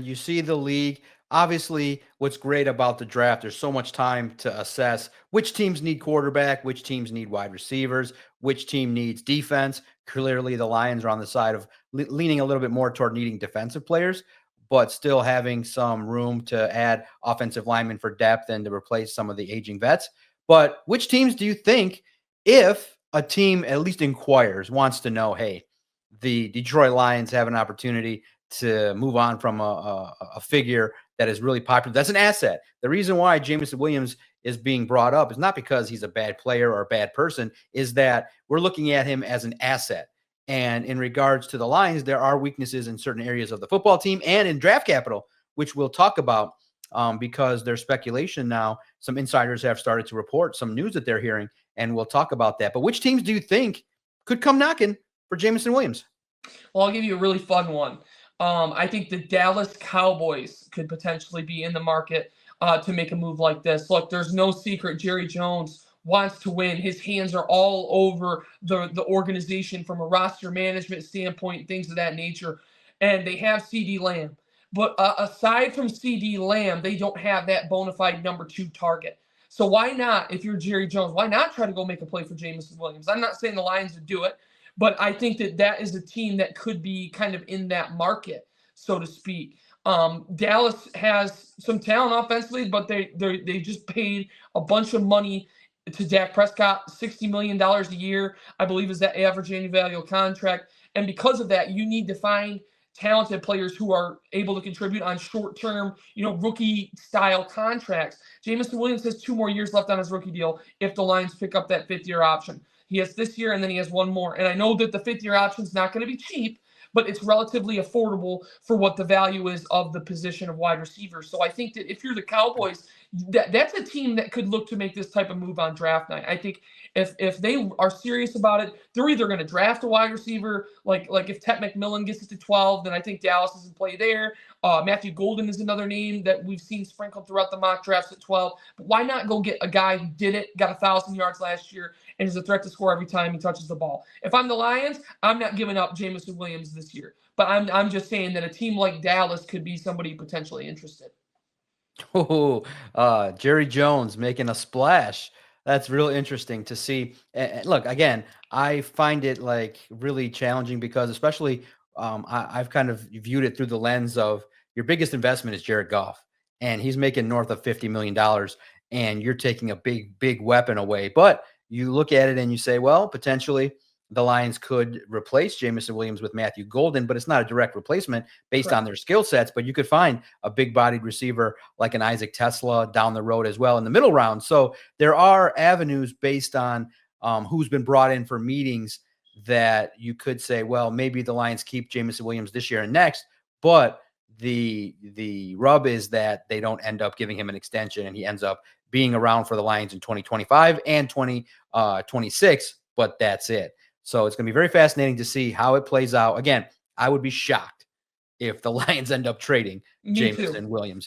You see the league. Obviously, what's great about the draft, there's so much time to assess which teams need quarterback, which teams need wide receivers, which team needs defense. Clearly, the Lions are on the side of leaning a little bit more toward needing defensive players, but still having some room to add offensive linemen for depth and to replace some of the aging vets. But which teams do you think, if a team at least inquires, wants to know, hey, the Detroit Lions have an opportunity to move on from a figure that is really popular. That's an asset. The reason why Jameson Williams is being brought up is not because he's a bad player or a bad person, is that we're looking at him as an asset. And in regards to the Lions, there are weaknesses in certain areas of the football team and in draft capital, which we'll talk about because there's speculation now. Some insiders have started to report some news that they're hearing, and we'll talk about that. But which teams do you think could come knocking for Jameson Williams? Well, I'll give you a really fun one. I think the Dallas Cowboys could potentially be in the market to make a move like this. Look, there's no secret. Jerry Jones wants to win. His hands are all over the organization from a roster management standpoint, things of that nature. And they have CD Lamb. But aside from CD Lamb, they don't have that bona fide number 2 target. So why not, if you're Jerry Jones, why not try to go make a play for Jameson Williams? I'm not saying the Lions would do it, but I think that is a team that could be kind of in that market, so to speak. Dallas has some talent offensively, but they just paid a bunch of money to Dak Prescott, $60 million a year, I believe is that average annual value contract. And because of that, you need to find talented players who are able to contribute on short-term, rookie-style contracts. Jameson Williams has 2 more years left on his rookie deal if the Lions pick up that 5th-year option. He has this year, and then he has 1 more. And I know that the 5th-year option is not going to be cheap, but it's relatively affordable for what the value is of the position of wide receiver. So I think that if you're the Cowboys, that's a team that could look to make this type of move on draft night. I think if they are serious about it, they're either going to draft a wide receiver, like if Tet McMillan gets it to 12, then I think Dallas is in play there. Matthew Golden is another name that we've seen sprinkled throughout the mock drafts at 12. But why not go get a guy who did it, got 1,000 yards last year, and is a threat to score every time he touches the ball? If I'm the Lions, I'm not giving up Jameson Williams this year. But I'm just saying that a team like Dallas could be somebody potentially interested. Oh, Jerry Jones making a splash. That's real interesting to see. And look, again, I find it like really challenging because, especially, I've kind of viewed it through the lens of your biggest investment is Jared Goff, and he's making north of $50 million, and you're taking a big, big weapon away. But you look at it and you say, well, potentially the Lions could replace Jameson Williams with Matthew Golden, but it's not a direct replacement based on Correct. their skill sets. But you could find a big bodied receiver like an Isaac Tesla down the road as well in the middle round. So there are avenues based on who's been brought in for meetings that you could say, well, maybe the Lions keep Jameson Williams this year and next, but the rub is that they don't end up giving him an extension and he ends up being around for the Lions in 2025 and 2026, but that's it. So it's going to be very fascinating to see how it plays out. Again, I would be shocked if the Lions end up trading Me too. Jameson Williams.